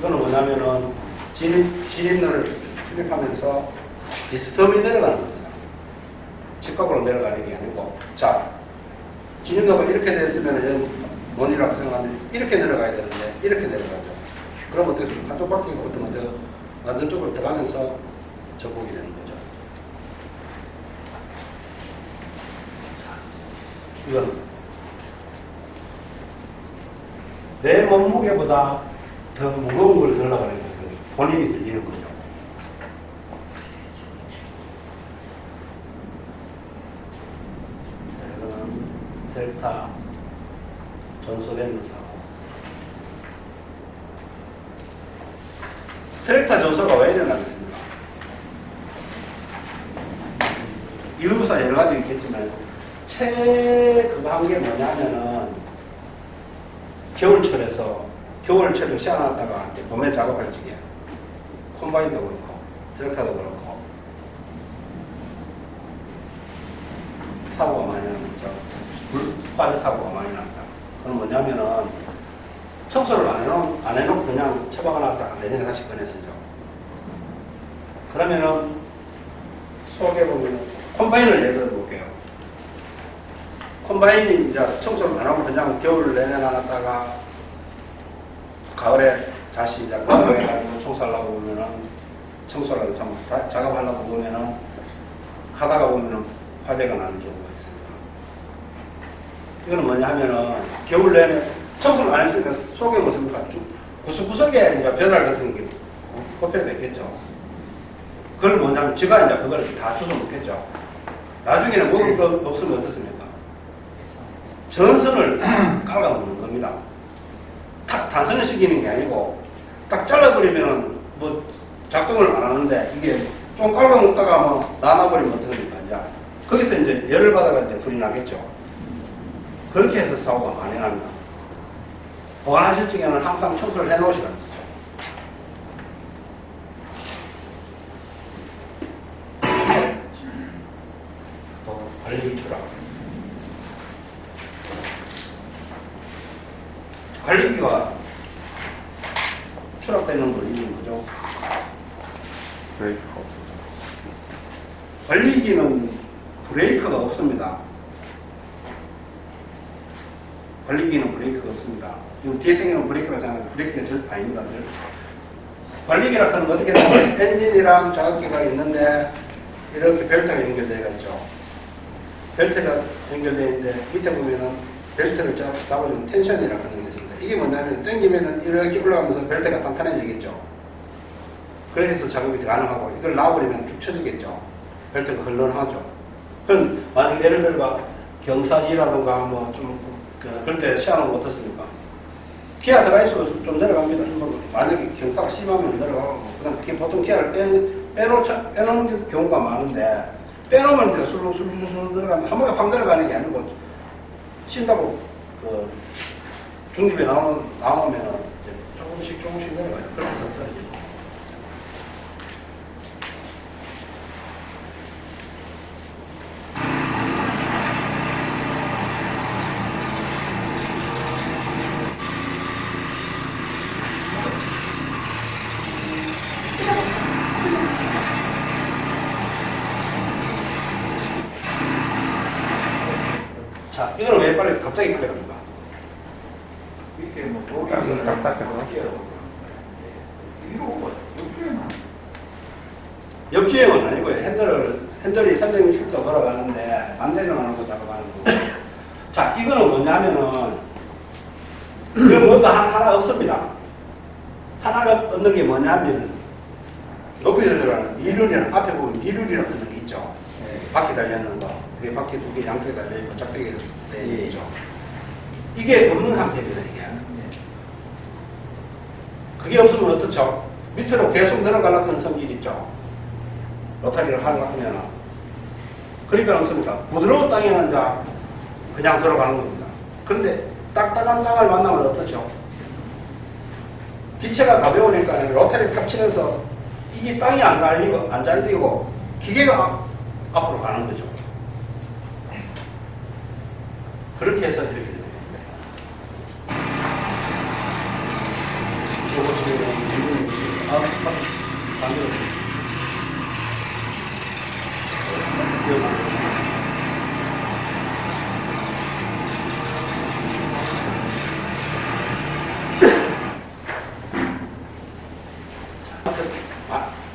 C: 이거는 뭐냐면은 진입로를 출입하면서 비스듬히 내려가는 겁니다. 직각으로 내려가는 게 아니고, 자, 진입로가 이렇게 됐으면 논이라고 생각하면 이렇게 내려가야 되는데 이렇게 내려가죠. 그럼 어떻게 됩니까? 한쪽 바퀴가 어떤 먼저 완전 쪽으로 들어가면서 접목이 되는 거죠. 이건 내 몸무게보다 더 무거운 걸 들으려고 하는 거예요. 본인이 들리는 거죠. 이거는 델타 전소되는 사고. 델타 전소가 왜 일어나겠습니까? 이유가 여러 가지 있겠지만 그거 한 게 뭐냐면은 겨울철에 씌워놨다가 봄에 작업할 적에 콤바인도 그렇고 트랙터도 그렇고 사고가 많이 납니다. 화재 사고가 많이 납니다. 그건 뭐냐면은 청소를 안 해놓고 그냥 처박아놨다가 내년에 다시 꺼내쓰죠. 그러면은 속에 보면 콤바인을 예를 들어 볼게요. 콤바인이 이제 청소를 안 하고 그냥 겨울 내내 놔놨다가 가을에 다시 이제 가을에 가지고 청소하려고 보면은 청소를 작업하려고 보면은 하다가 보면은 화재가 나는 경우가 있습니다. 이거는 뭐냐 하면은 겨울 내내 청소를 안 했으니까 속에 뭡니까? 구석구석에 이제 벼날 같은 게 꼽혀야 되겠죠. 그걸 뭐냐면 지가 이제 그걸 다 주워 먹겠죠. 나중에는 먹을 거 없으면 어떻습니까? 전선을 깔아먹는 겁니다. 탁 단선을 시키는 게 아니고 딱 잘라버리면은 뭐 작동을 안 하는데 이게 좀 깔아먹다가 뭐 나눠버리면 어떻습니까? 이제 거기서 이제 열을 받아가 이제 불이 나겠죠. 그렇게 해서 사고가 많이 납니다. 보관하실 적에는 항상 청소를 해 놓으시라는 거죠. 또 관리기 추락. 관리기가 추락되는 원인이 뭐죠?
B: 브레이크가 없어서.
C: 관리기는 브레이크가 없습니다. 관리기는 브레이크가 없습니다. 이 뒤에 당기는 브레이크라 생각하면 브레이크가 절대 아닙니다. 관리기라는 건 어떻게 되면 엔진이랑 자극기가 있는데 이렇게 벨트가 연결되어 있죠. 벨트가 연결되어 있는데 밑에 보면은 벨트를 잡아주는 텐션이라는 게 있습니다. 이게 뭐냐면 당기면은 이렇게 올라가면서 벨트가 단단해지겠죠. 그래서 작업이 가능하고 이걸 놔버리면 쭉 쳐지겠죠. 벨트가 흘러나가죠. 그럼 만약 예를 들어 경사지라든가 뭐 좀 그럴 때 시야는 어떻습니까? 기아 들어가 있어도 좀 내려갑니다. 만약에 경사가 심하면 내려가고 그냥 보통 기아를 빼놓는 경우가 많은데 빼놓으면 이제 술술 내려가면 한 번에 확 내려가는 게 아니고 쉰다고 그 중립에 나오면은 이제 조금씩 내려가요. 그렇게 해서 떨어지고. 자, 이거는 왜 갑자기 빨리 갑니까?
B: 밑에 뭐 돌이 딱딱해서 위로
C: 역주행은 아니고요. 핸들이 360도 돌아가는데 반대로 나눠서 작업하는 거고. 자, 이거는 뭐냐면은 그 뭔가 하나 없습니다. 하나가 없는 게 뭐냐면 높이 들어가는 미룰이라는 앞에 보면 미룰이라는 게 있죠. 바퀴 달려있는 거. 그게 바퀴 두 개 양쪽에 달려있고 짝대기가 있죠. 이게 없는 상태입니다. 이게. 그게 없으면 어떻죠? 밑으로 계속 내려가려고 하는 성질 있죠. 로타리를 하려고 하면. 그러니까 어떻습니까? 부드러운 땅에는 이제 그냥 들어가는 겁니다. 그런데 딱딱한 땅을 만나면 어떻죠? 기체가 가벼우니까 로타리 탁 치면서 이게 땅이 안 잘리고 기계가 앞으로 가는 거죠. 그렇게 해서 이렇게 되는 겁니다. 이거 지금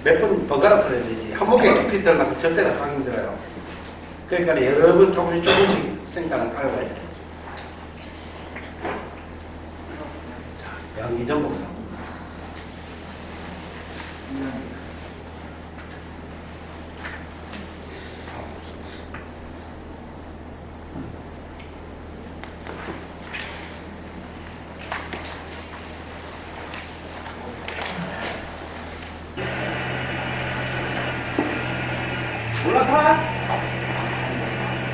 C: 몇 번 번갈아 틀어야 되지. 한 목에 깊이 들어가면 절대로 하기 힘들어요. 그러니까 여러 번 조금씩 생단을 깔아야 돼요. 자, 양기정 목사.
B: 올라타?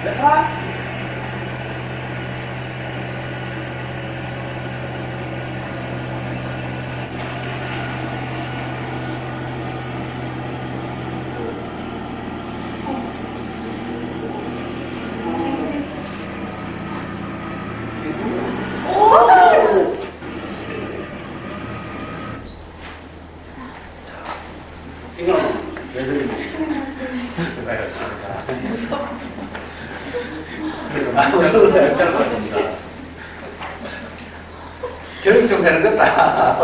B: 내타?
C: 이거는 왜 그러니? 교육 좀 되는 것다.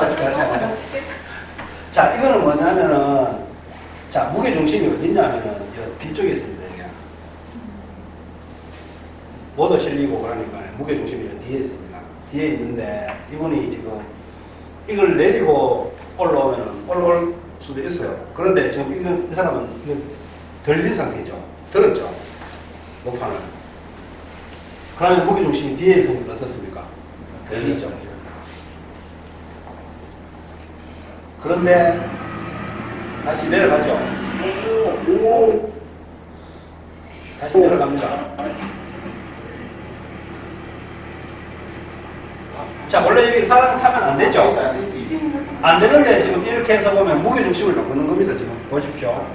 C: 자, 이거는 뭐냐면은, 자, 무게중심이 어딨냐면은, 저 뒤쪽에 있습니다, 이게. 모두 실리고 그러니까, 무게중심이 뒤에 있습니다. 뒤에 있는데, 이분이 지금, 이걸 내리고 올라오면은, 올라올 수도 있어요. 그런데 지금 이건, 이 사람은 이거 들린 상태죠. 들었죠? 목판을. 그러면 무게중심이 뒤에 있으면 어떻습니까? 들리죠. 그런데 다시 내려가죠. 다시 내려갑니다. 자, 원래 여기 사람 타면 안 되죠? 안 되는데 지금 이렇게 해서 보면 무게중심을 바꾸는 겁니다. 지금 보십시오.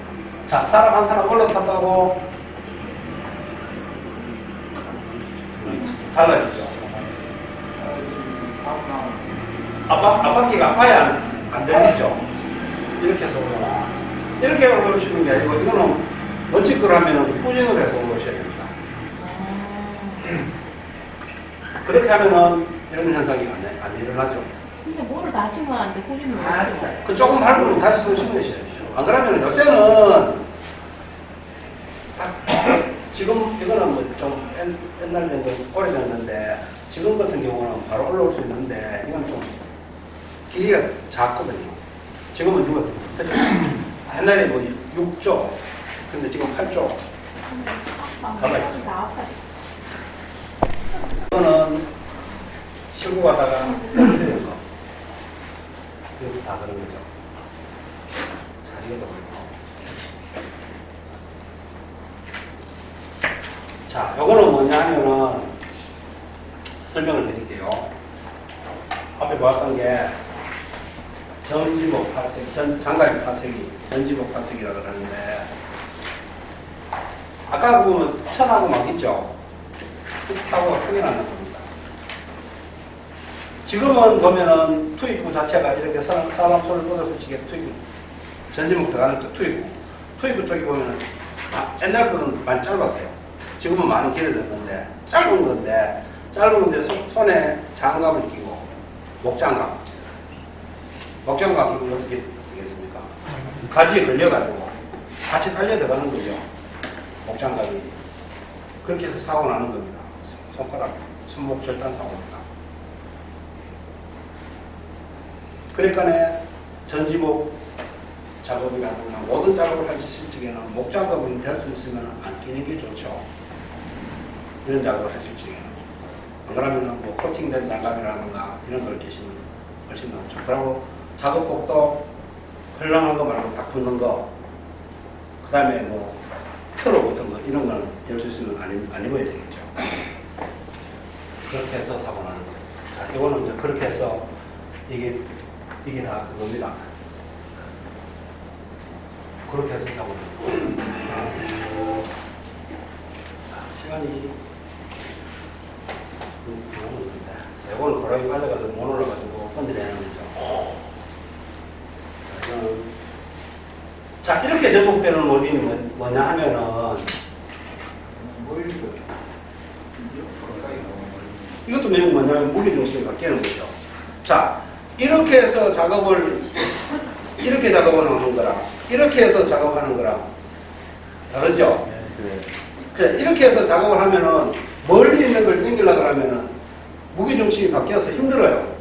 C: 자, 사람 한 사람 올라탔다고 달라지죠. 앞바퀴가 아예 안 들리죠. 이렇게 해서 올라와. 이렇게 올라오시는 게 아니고, 이거는 원칙대로 하면은 후진을 해서 올라오셔야 됩니다. 그렇게 하면은 이런 현상이 안 일어나죠.
H: 근데 뭐를 다시면 안 돼, 꾸준히.
C: 그 조금 밟으면 다시 쓰시면 되셔야 돼요. 안 그러면 요새는 지금 이거는 뭐 좀 옛날 된 거, 오래된 건데, 지금 같은 경우는 바로 올라올 수 있는데, 이건 좀 길이가 작거든요. 지금은 이거 옛날에 뭐 6조, 근데 지금 8조. 가봐요. 이거는 실고 가다가 떨어뜨린 거. 이것도 다 그런 거죠. 자, 이것도 그렇고. 자, 요거는 뭐냐 하면은 설명을 드릴게요. 앞에 보았던 게 전지목 파쇄기, 장가지 파쇄기, 전지목 파쇄기라고 그러는데, 아까 보면 천하고 막 있죠? 사고가 크게 나는 겁니다. 지금은 보면은 투입구 자체가 이렇게 사람 손을 뻗어서 지게 투입구, 전지목 들어가는 또 투입구 쪽이 보면은, 옛날 거는 많이 짧았어요. 지금은 많이 길어졌는데, 짧은 건데 손에 장갑을 끼고, 목장갑 끼고 어떻게 되겠습니까? 가지에 걸려가지고 같이 달려 들어가는 거죠. 목장갑이. 그렇게 해서 사고 나는 겁니다. 손목 절단 사고입니다. 그러니까 전지목 작업이라든가 모든 작업을 하실 적에는 목장갑은 될 수 있으면 안 끼는 게 좋죠. 이런 작업을 하실 적에는. 안 그러면 뭐 코팅된 장갑이라든가 이런 걸 끼시면 훨씬 낫죠. 그리고 작업복도 헐렁한 거 말고 딱 붙는 거, 그 다음에 뭐 트로 같은 거 이런 걸 될 수 있으면 안 입어야 되겠죠. 그렇게 해서 사고 나는 거예요. 자, 이거는 이제 그렇게 해서 이게 다 그겁니다. 그렇게 해서 사고 나는 거예요. 시간이 이거는 도라이 가져가지고 못 올라가지고 건드려야 하는 거죠. 이거는 자, 이렇게 전복되는 원인은 뭐냐 하면은, 이것도 내용 뭐냐면 무게중심이 바뀌는 거죠. 자, 이렇게 해서 작업을, 이렇게 작업을 하는 거랑, 이렇게 해서 작업하는 거랑 다르죠? 그래, 이렇게 해서 작업을 하면은, 멀리 있는 걸 당기려고 하면은, 무게중심이 바뀌어서 힘들어요.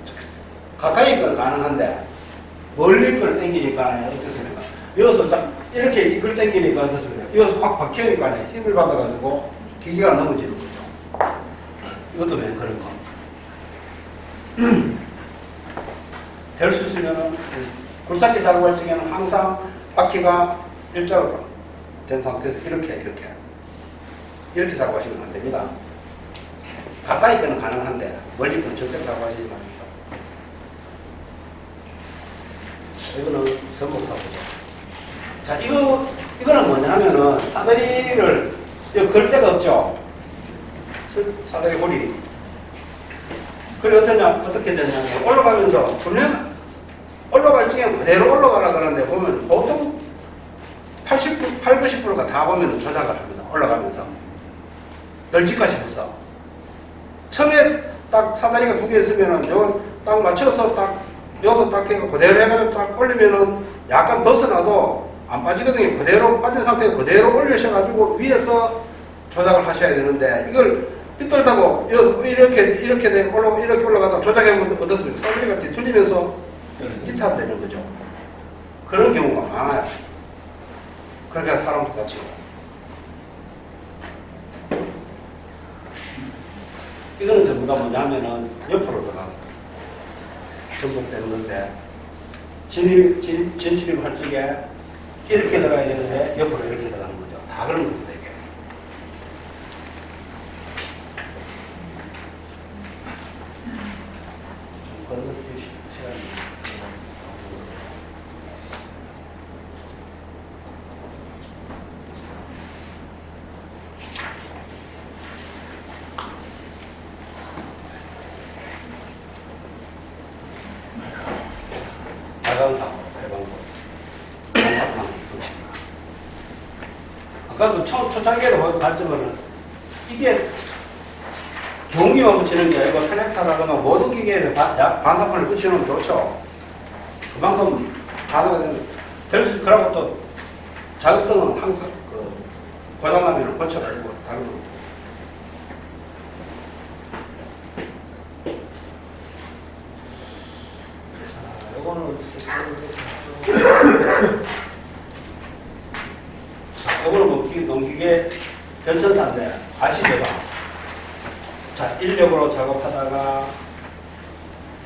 C: 가까이 건 가능한데, 멀리 걸 당기니까 어떻습니까? 여기서 이렇게 이걸 당기니까 어떻습니까? 여기서 확 박히니까 힘을 받아가지고 기계가 넘어지는 거죠. 이것도 맨 그런 거. 될 수 있으면 굴삭기 작업할 적에는 항상 바퀴가 일자로 된 상태에서 이렇게 작업하시면 안 됩니다. 가까이 거는 가능한데 멀리 거는 절대 작업하시지 말입니다. 이거는 전복사고죠. 자, 이거는 뭐냐면은 사다리를 여기 걸 데가 없죠. 사다리 고리. 그래 어떻게 되냐면 올라가면서 분명 올라갈 적에 그대로 올라가라 그러는데 보면 보통 80, 90%가 다 보면 조작을 합니다. 올라가면서 널찍까 싶어서 처음에 딱 사다리가 두 개 있으면은 요거 딱 맞춰서 딱 여기서 딱 해서 그대로 해가지고 딱 올리면은 약간 벗어나도 안 빠지거든요. 그대로 빠진 상태에서 그대로 올리셔가지고 위에서 조작을 하셔야 되는데 이걸 삐뚤다고 이렇게 되고 이렇게 올라가다 조작해보면 어떻습니까? 사다리가 뒤틀리면서 이탈되는 거죠. 그런 경우가 많아요. 그러니까 사람도 다치고. 이거는 전부 다 뭐냐면은 옆으로 들어가는 전복되는 건데 진출입할 적에 이렇게 들어가야 되는데 옆으로 이렇게 들어가는 거죠. 다 그런 겁니다. 이게. 아까도 초창기에도 봤지만은 이게 경기만 붙이는 게 아니고 트랙터라거나 모든 기계에 반사판을 붙이면 좋죠. 그만큼 가도가 될 수, 그러고 또 자극등은 항상 고장나면 고쳐가지고 다른 거. 자, 요거는 요거는 농기계 변천사인데 아시죠? 자, 인력으로 작업하다가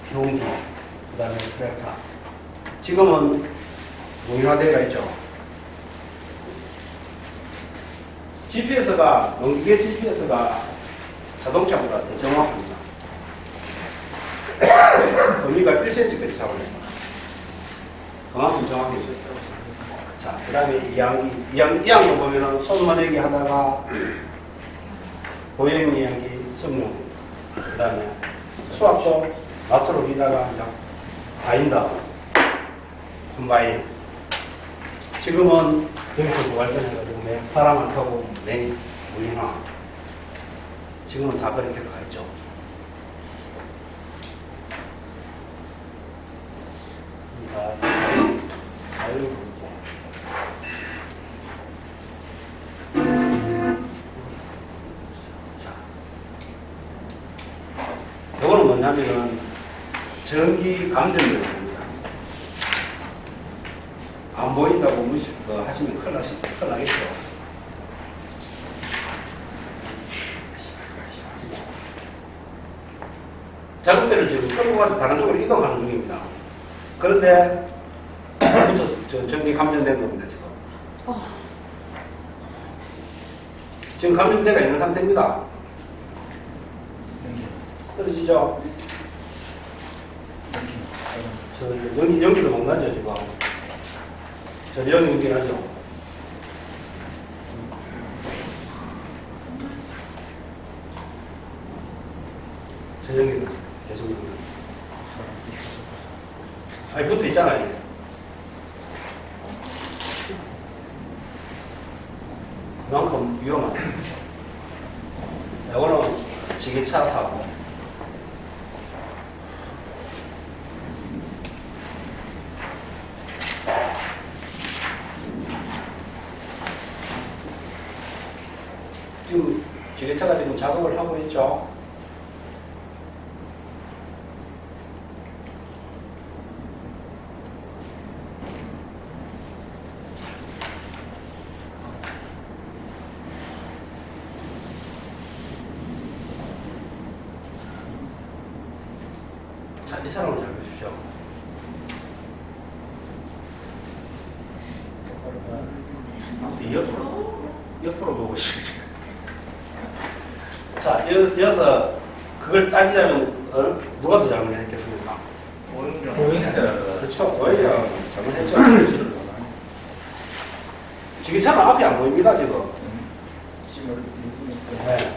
C: 비용기, 그 다음에 트랙터. 지금은 무인화되어 있죠. GPS가, 농기계 GPS가 자동차보다 더 정확합니다. 범위가 1cm까지 잡아냈습니다. 그만큼 정확해졌어요. 자, 그 다음에 이양도 보면은 손머내기 하다가 보행 이야기, 성능, 그 다음에 수압도 마트로 미다가 바인더, 콤바인. 지금은 여기서 발전해가지고 사람 안 타고 무인화. 지금은 다 그렇게 가 있죠. 이거는 뭐냐면은 전기 감전입니다. 안 보인다고 하시면 큰일 나겠죠. 작업대를 지금 끌고 가서 다른 쪽으로 이동하는 중입니다. 그런데 전기 감전된 겁니다, 지금. 지금 감전대가 있는 상태입니다. 떨어지죠? 연기도 못 나죠, 지금. 저 연기 나죠? 저 연기는 계속 연기. 아니, 붙어 있잖아요. 그만큼 위험합니다. 이거는 지게차 사고. 지금 지게차가 지금 작업을 하고 있죠. 자, 이 사람을 잘 보십시오.
F: 옆으로 보고 싶지.
C: 자, 여기서 그걸 따지자면 누가 더 잘못했겠습니까?
F: 보행자.
C: 그렇죠. 오히려 잘못했죠. 지게차는 앞이 안 보입니다, 지금. 네.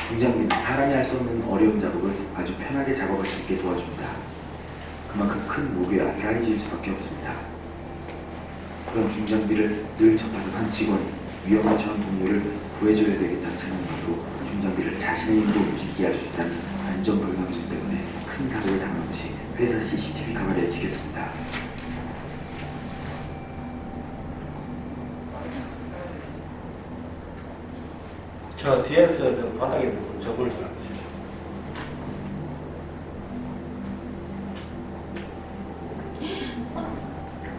K: 중장비는 사람이 할 수 없는 어려운 작업을 아주 편하게 작업할 수 있게 도와줍니다. 그만큼 큰 무게와 쌓이질 수밖에 없습니다. 그런 중장비를 늘 접하던 한 직원이 위험에 처한 동료를 구해줘야 되겠다는 생각만으로 중장비를 자신의 힘으로 움직이게 할 수 있다는 안전 불감증 때문에 큰 사고를 당한 것이 회사 CCTV 카메라에 찍혔습니다.
C: 저 뒤에서 저 바닥에 있는 저걸 잘 보십시오.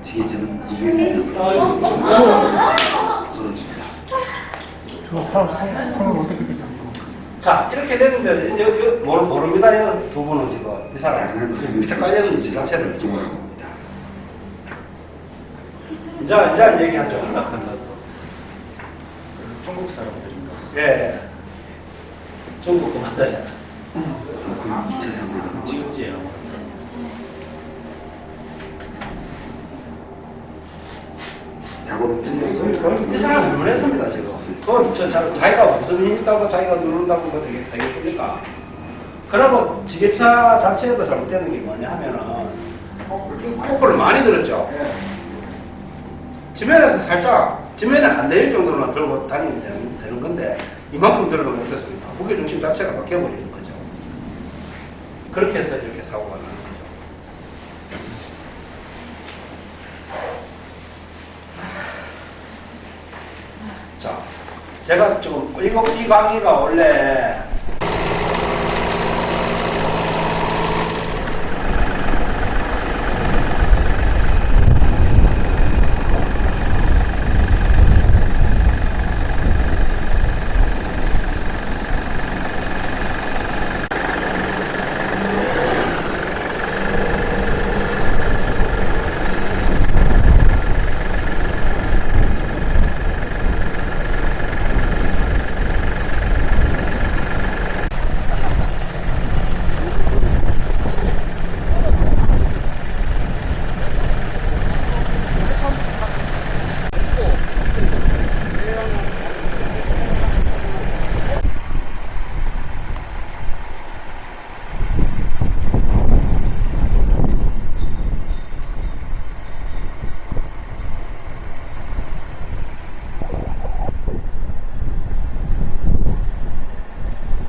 K: 지게차는 무게를 떨어집니다.
L: 저 사람을 어떻게 됩니까?
C: 자, 이렇게 됐는데, 모릅니다. 이 두 분은 지금. 이 사람. 밑에 깔려서 이 자체를 지금.
K: 겁니다.
C: 이제 얘기하죠.
F: 중국 사람들인가?
C: 예. 중국 그만하자.
K: 그 2차 사고가
F: 지금지요.
K: 작업을 틀려서
C: 이 사람은 놀랬습니다, 지금. 자기가 무슨 힘이 있다고 자기가 누른다고 뭐 되겠습니까? 그러고 지게차 자체도 잘못되는 게 뭐냐 하면은, 코크를 많이 들었죠. 지면에서 살짝, 지면에 안 내릴 정도로만 들고 다니면 되는 건데, 이만큼 들어가면 어떻습니까? 무게중심 자체가 바뀌어버리는 거죠. 그렇게 해서 이렇게 사고가 나는 거죠. 자, 제가 지금 이 강의가 원래